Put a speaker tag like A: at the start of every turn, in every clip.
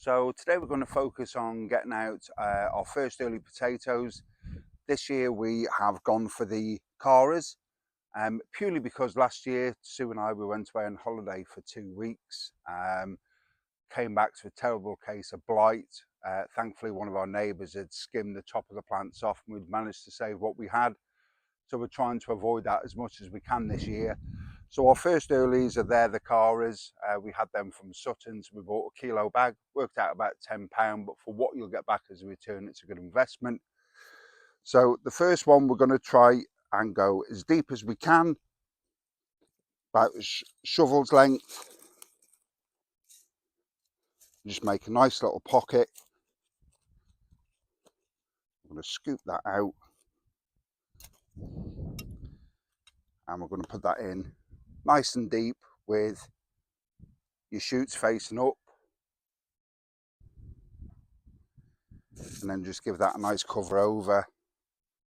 A: So today we're going to focus on getting out our first early potatoes. This year we have gone for the Caras, purely because last year Sue and I, we went away on holiday for 2 weeks, came back to a terrible case of blight. Thankfully one of our neighbours had skimmed the top of the plants off and we'd managed to save what we had. So we're trying to avoid that as much as we can this year. So our first earlies are there, the Caras. We had them from Sutton's. We bought a kilo bag, worked out about £10, but for what you'll get back as a return, it's a good investment. So the first one we're going to try and go as deep as we can, about shovel's length. Just make a nice little pocket. I'm going to scoop that out. And we're going to put that in nice and deep with your shoots facing up. And then just give that a nice cover over.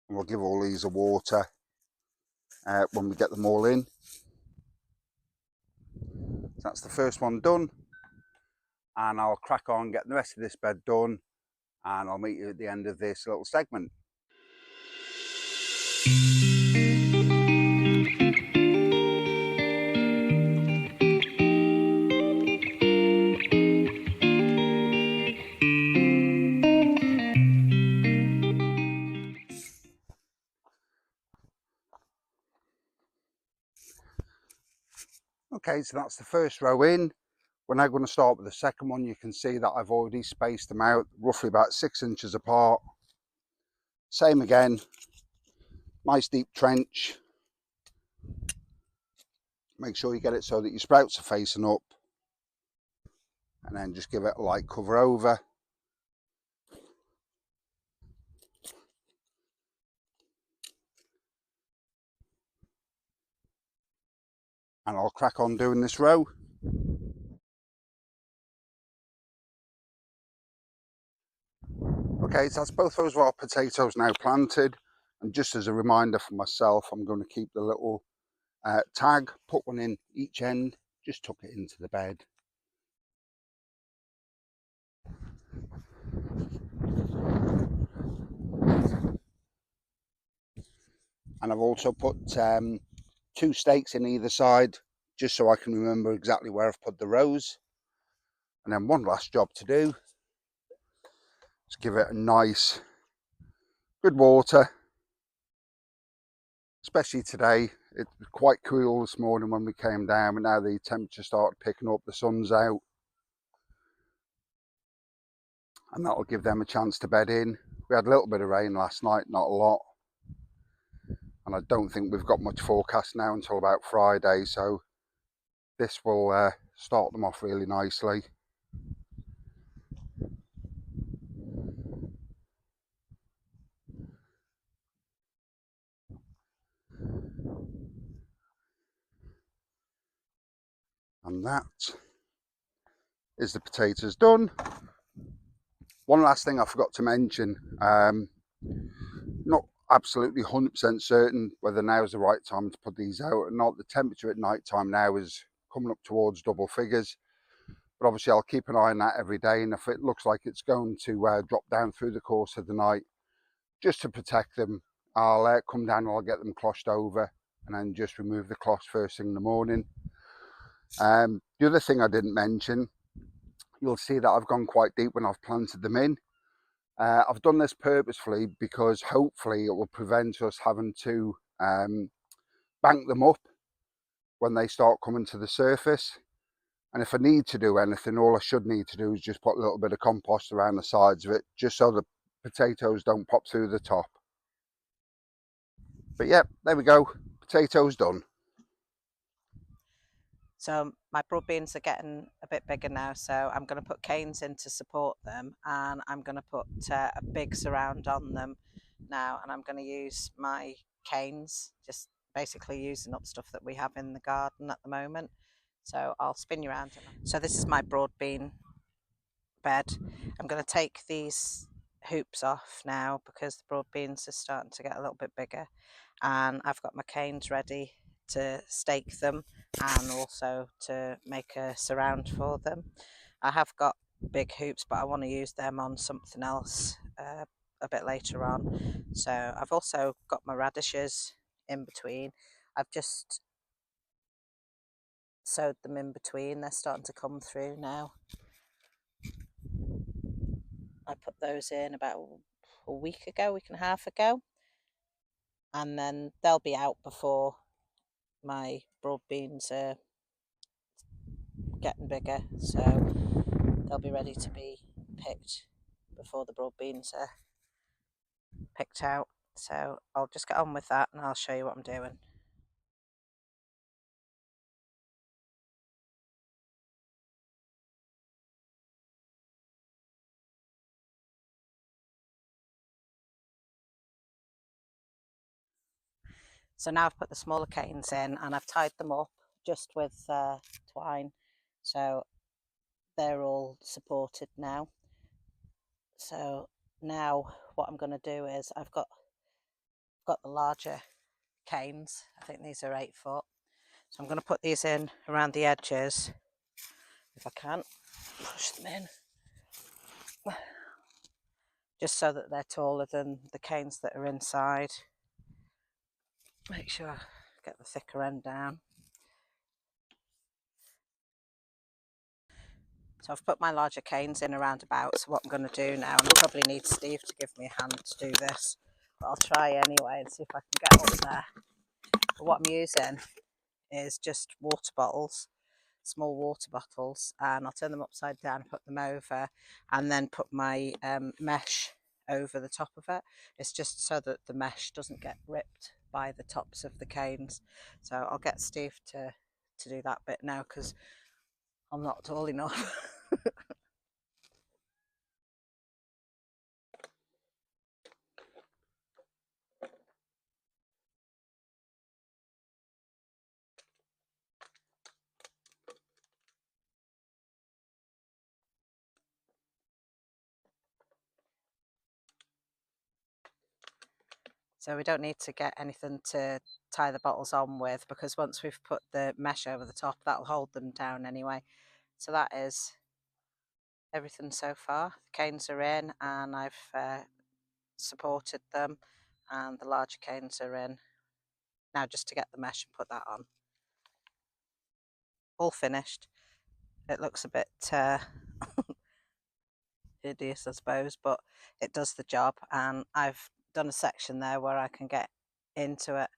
A: And we'll give all these a water when we get them all in. So that's the first one done. And I'll crack on getting the rest of this bed done. And I'll meet you at the end of this little segment. Okay, so that's the first row in. We're now going to start with the second one. You can see that I've already spaced them out roughly about 6 inches apart. Same again, nice deep trench. Make sure you get it so that your sprouts are facing up. And then just give it a light cover over. And I'll crack on doing this row. Okay, so that's both rows of our potatoes now planted. And just as a reminder for myself, I'm going to keep the little tag, put one in each end, just tuck it into the bed. And I've also put 2 stakes in either side, just so I can remember exactly where I've put the rows. And then one last job to do. Just give it a nice, good water. Especially today, it was quite cool this morning when we came down, but now the temperature started picking up, the sun's out. And that'll give them a chance to bed in. We had a little bit of rain last night, not a lot. And I don't think we've got much forecast now until about Friday, so this will start them off really nicely. And that is the potatoes done. One last thing I forgot to mention, not absolutely 100% certain whether now is the right time to put these out or not. The temperature at night time now is coming up towards double figures, but obviously I'll keep an eye on that every day, and if it looks like it's going to drop down through the course of the night, just to protect them, I'll come down and I'll get them closhed over and then just remove the cloths first thing in the morning. The other thing I didn't mention, you'll see that I've gone quite deep when I've planted them in. I've done this purposefully because hopefully it will prevent us having to bank them up when they start coming to the surface. And if I need to do anything, all I should need to do is just put a little bit of compost around the sides of it, just so the potatoes don't pop through the top. But yeah, there we go, potatoes done.
B: So my broad beans are getting a bit bigger now, so I'm going to put canes in to support them, and I'm going to put a big surround on them now, and I'm going to use my canes, just basically using up stuff that we have in the garden at the moment. So I'll spin you around. So this is my broad bean bed. I'm going to take these hoops off now because the broad beans are starting to get a little bit bigger, and I've got my canes ready to stake them and also to make a surround for them. I have got big hoops, but I want to use them on something else a bit later on. So I've also got my radishes in between. I've just sowed them in between. They're starting to come through now. I put those in about a week and a half ago, and then they'll be out before my broad beans are getting bigger, so they'll be ready to be picked before the broad beans are picked out. So I'll just get on with that and I'll show you what I'm doing. So now I've put the smaller canes in and I've tied them up just with twine, so they're all supported now. So now what I'm going to do is I've got the larger canes. I think these are 8 foot. So I'm going to put these in around the edges if I can. Push them in. Just so that they're taller than the canes that are inside. Make sure I get the thicker end down. So I've put my larger canes in around about. So what I'm going to do now, and I probably need Steve to give me a hand to do this, but I'll try anyway and see if I can get up there. But what I'm using is just water bottles, small water bottles, and I'll turn them upside down, put them over, and then put my mesh over the top of it. It's just so that the mesh doesn't get ripped by the tops of the canes. So I'll get Steve to do that bit now because I'm not tall enough. So we don't need to get anything to tie the bottles on with, because once we've put the mesh over the top, that'll hold them down anyway. So that is everything so far. The canes are in and I've supported them, and the larger canes are in. Now just to get the mesh and put that on. All finished. It looks a bit hideous, I suppose, but it does the job, and I've done a section there where I can get into it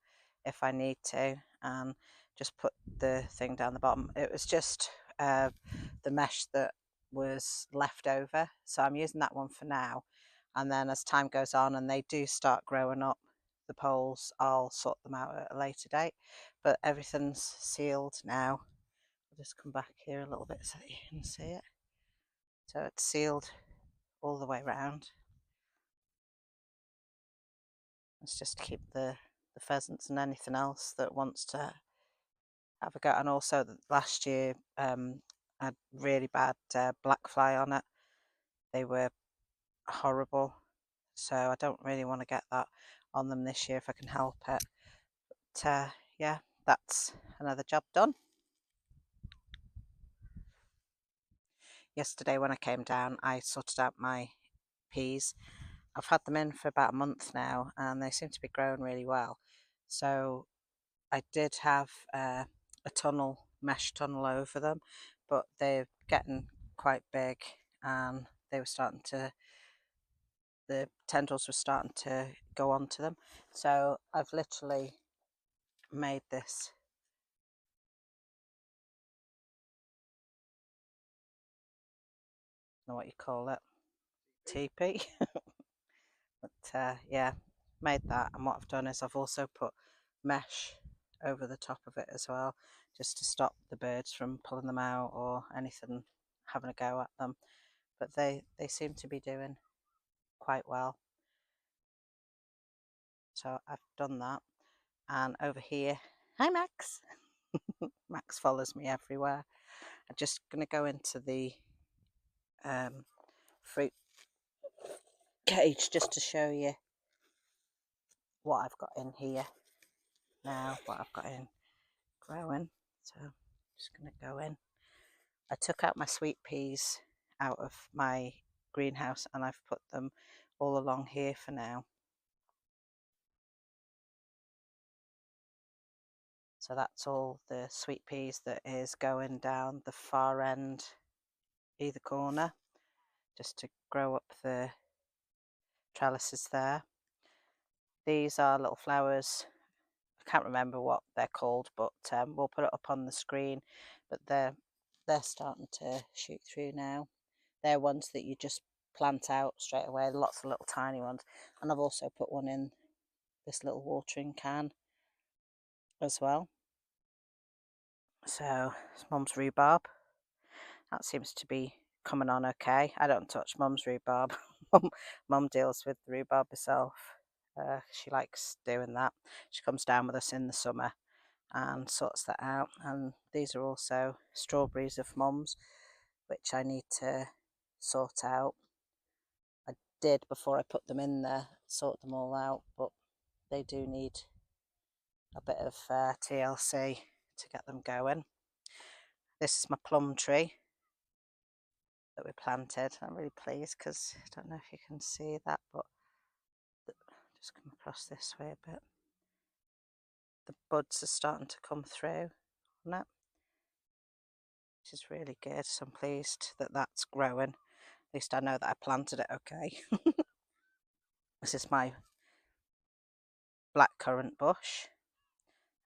B: if I need to, and just put the thing down the bottom. It was just the mesh that was left over, so I'm using that one for now, and then as time goes on and they do start growing up, the poles, I'll sort them out at a later date. But everything's sealed now. I'll just come back here a little bit so that you can see it. So it's sealed all the way around. It's just to keep the pheasants and anything else that wants to have a go. And also last year had really bad black fly on it. They were horrible, so I don't really want to get that on them this year if I can help it. But yeah, that's another job done. Yesterday when I came down, I sorted out my peas. I've had them in for about a month now and they seem to be growing really well. So I did have a mesh tunnel over them, but they're getting quite big and they were starting to, the tendrils were starting to go onto them. So I've literally made this, I don't know what you call it, teepee. But yeah, made that, and what I've done is I've also put mesh over the top of it as well, just to stop the birds from pulling them out or anything having a go at them. But they seem to be doing quite well. So I've done that. And over here, hi Max. Max follows me everywhere. I'm just going to go into the fruit cage just to show you what I've got in here now, what I've got in growing. So I'm just going to go in. I took out my sweet peas out of my greenhouse, and I've put them all along here for now. So that's all the sweet peas that is going down the far end, either corner, just to grow up the trellises there. These are little flowers. I can't remember what they're called, but we'll put it up on the screen. But they're starting to shoot through now. They're ones that you just plant out straight away, lots of little tiny ones. And I've also put one in this little watering can as well. So it's Mum's rhubarb. That seems to be coming on okay. I don't touch Mum's rhubarb. Mum deals with the rhubarb herself. She likes doing that. She comes down with us in the summer and sorts that out. And these are also strawberries of Mum's, which I need to sort out. I did, before I put them in there, sort them all out, but they do need a bit of TLC to get them going. This is my plum tree that we planted. I'm really pleased because I don't know if you can see that, but just come across this way a bit. The buds are starting to come through on it, which is really good. So I'm pleased that that's growing. At least I know that I planted it okay. This is my blackcurrant bush.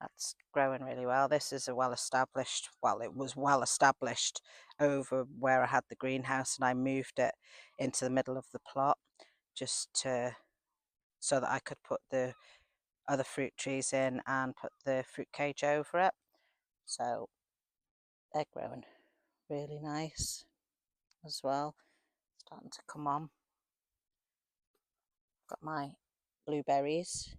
B: That's growing really well. This is a well-established, well, it was well-established over where I had the greenhouse, and I moved it into the middle of the plot just to, so that I could put the other fruit trees in and put the fruit cage over it. So they're growing really nice as well. Starting to come on. Got my blueberries.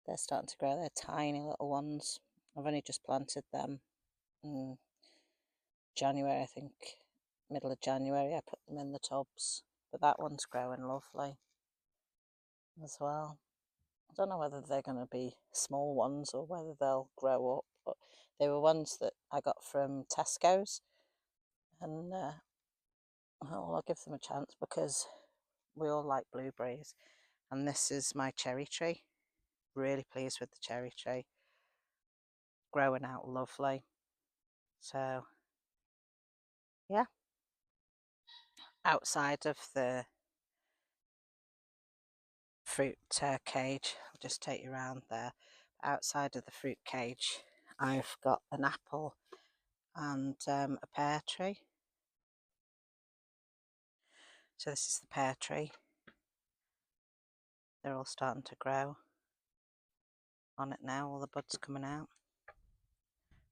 B: They're starting to grow. They're tiny little ones. I've only just planted them in January, I think. Middle of January I put them in the tubs. But that one's growing lovely as well. I don't know whether they're going to be small ones or whether they'll grow up, but they were ones that I got from Tesco's, and I'll give them a chance because we all like blueberries. And this is my cherry tree. Really pleased with the cherry tree. Growing out lovely. So yeah, outside of the fruit cage, I'll just take you around there. Outside of the fruit cage, I've got an apple and a pear tree. So this is the pear tree. They're all starting to grow on it now, all the buds coming out.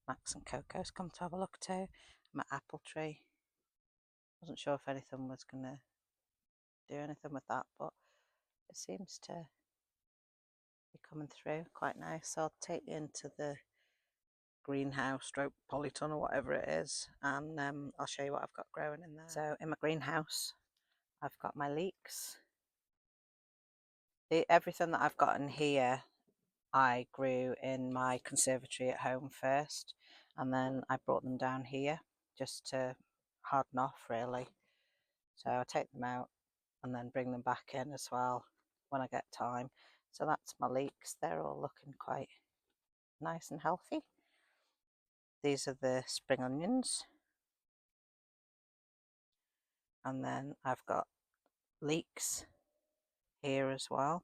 B: Max and Coco's come to have a look too. My apple tree. Wasn't sure if anything was going to do anything with that, but it seems to be coming through quite nice. So I'll take you into the greenhouse stroke polytunnel or whatever it is, and I'll show you what I've got growing in there. So in my greenhouse I've got my leeks. Everything that I've got in here I grew in my conservatory at home first, and then I brought them down here just to harden off really. So I take them out and then bring them back in as well when I get time. So that's my leeks. They're all looking quite nice and healthy. These are the spring onions, and then I've got leeks here as well.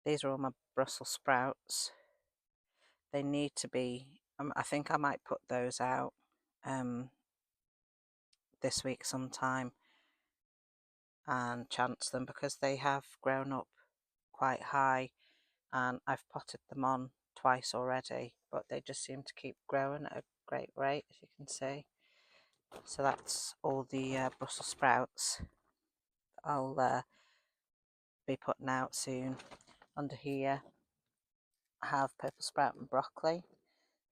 B: These are all my Brussels sprouts. They need to be, I think I might put those out this week sometime and chance them, because they have grown up quite high, and I've potted them on twice already, but they just seem to keep growing at a great rate, as you can see. So that's all the Brussels sprouts I'll be putting out soon. Under here I have purple sprout and broccoli,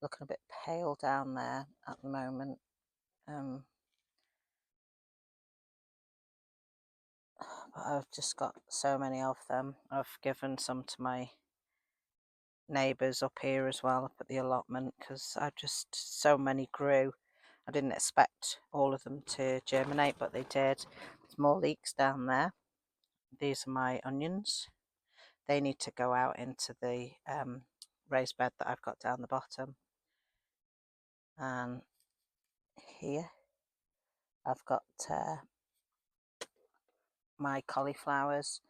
B: looking a bit pale down there at the moment. But I've just got so many of them. I've given some to my neighbours up here as well, up at the allotment, because I just, so many grew I didn't expect all of them to germinate, but they did. There's more leeks down there. These are my onions. They need to go out into the raised bed that I've got down the bottom. And here I've got my cauliflowers.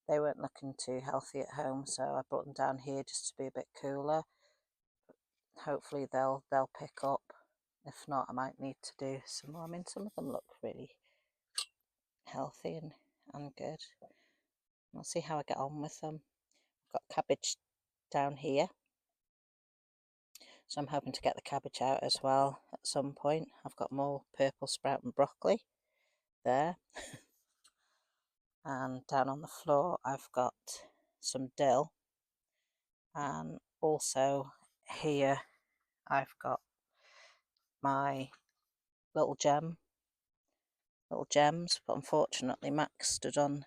B: They weren't looking too healthy at home, so I brought them down here just to be a bit cooler. Hopefully they'll pick up. If not, I might need to do some more. I mean, some of them look really healthy and good. I'll see how I get on with them. I've got cabbage down here, so I'm hoping to get the cabbage out as well at some point. I've got more purple sprout and broccoli there. And down on the floor I've got some dill, and also here I've got my little gems, but unfortunately Max stood on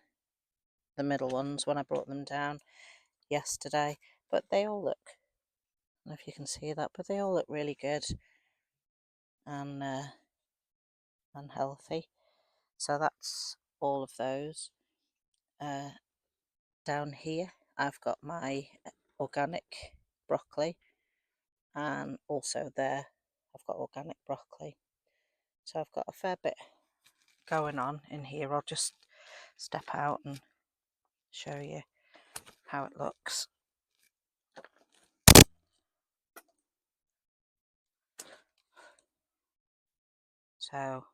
B: the middle ones when I brought them down yesterday, but they all look, I don't know if you can see that, but they all look really good and healthy. So that's all of those. Down here I've got my organic broccoli, and also there I've got organic broccoli. So I've got a fair bit going on in here. I'll just step out and show you how it looks. So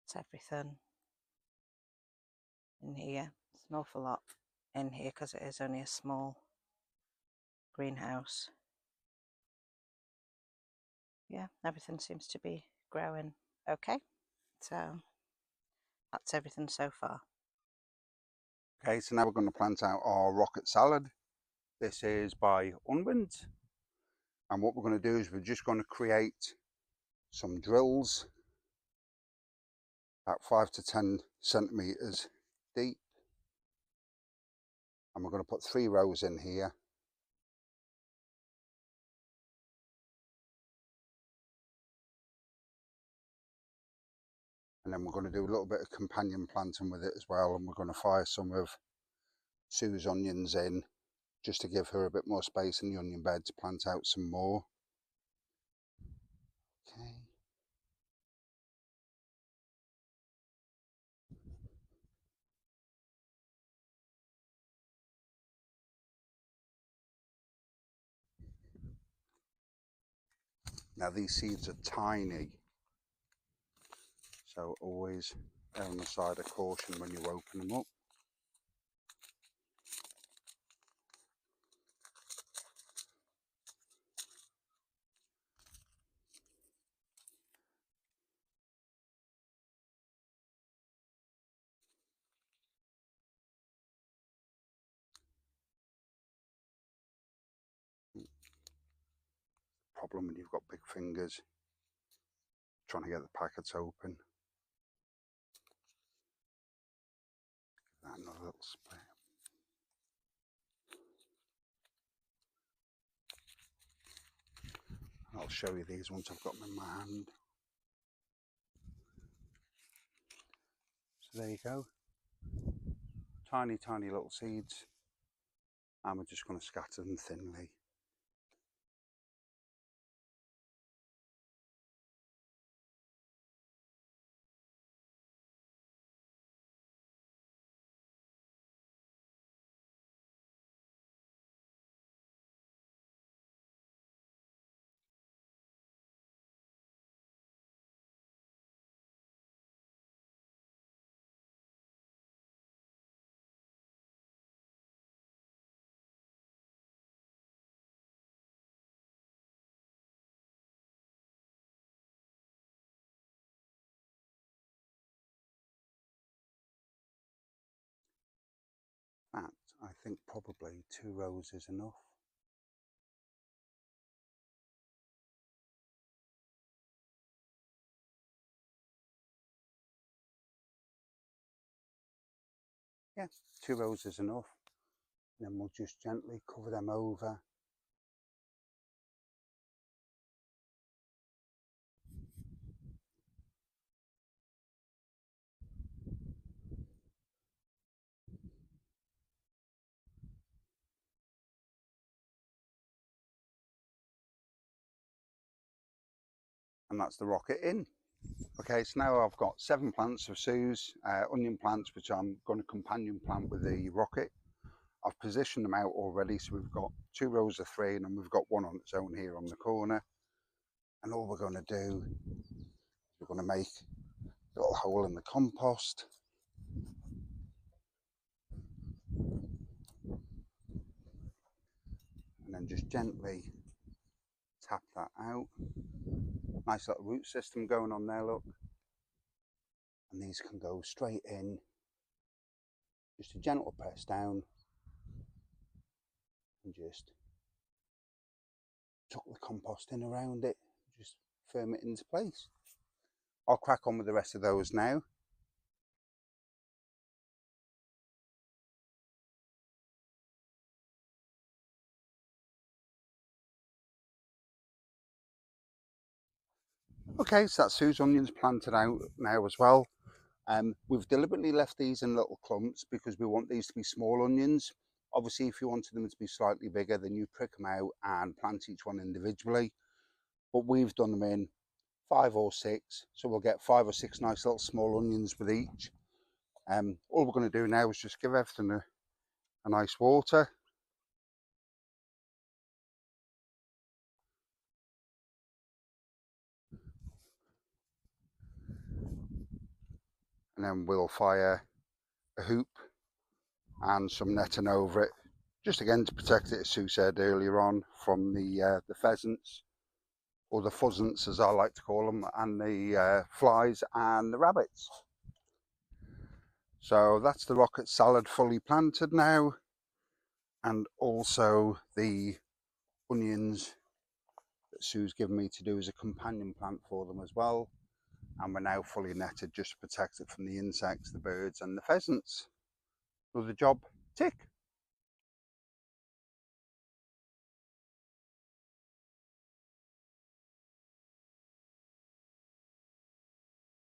B: it's everything in here. It's an awful lot in here because it is only a small greenhouse. Yeah, everything seems to be growing okay. So that's everything so far.
A: Okay, so now we're going to plant out our rocket salad. This is by Unwind, and what we're going to do is we're just going to create some drills about 5 to 10 centimeters deep, and we're going to put 3 rows in here. And then we're going to do a little bit of companion planting with it as well, and we're going to fire some of Sue's onions in just to give her a bit more space in the onion bed to plant out some more. Okay. Now these seeds are tiny, so always err on the side of caution when you open them up. Problem when you've got big fingers trying to get the packets open. Give that another little spray. I'll show you these once I've got them in my hand. So there you go. Tiny, tiny little seeds. And we're just going to scatter them thinly. That, I think probably 2 rows is enough. Yeah, 2 rows is enough. And then we'll just gently cover them over. And that's the rocket in. Okay, so now I've got 7 plants of sows, onion plants, which I'm going to companion plant with the rocket. I've positioned them out already, so we've got 2 rows of 3 and then we've got one on its own here on the corner. And all we're going to do, we're going to make a little hole in the compost. And then just gently tap that out. Nice little root system going on there, look. And these can go straight in. Just a gentle press down. And just tuck the compost in around it. Just firm it into place. I'll crack on with the rest of those now. Okay, so that's Sue's onions planted out now as well. We've deliberately left these in little clumps because we want these to be small onions. Obviously, if you wanted them to be slightly bigger, then you prick them out and plant each one individually. But we've done them in 5 or 6, so we'll get 5 or 6 nice little small onions with each. All we're going to do now is just give everything a nice water. And then we'll fire a hoop and some netting over it, just again to protect it, as Sue said earlier on, from the pheasants, or the pheasants as I like to call them, and the flies and the rabbits. So that's the rocket salad fully planted now, and also the onions that Sue's given me to do as a companion plant for them as well. And we're now fully netted just to protect it from the insects, the birds and the pheasants. So the job tick.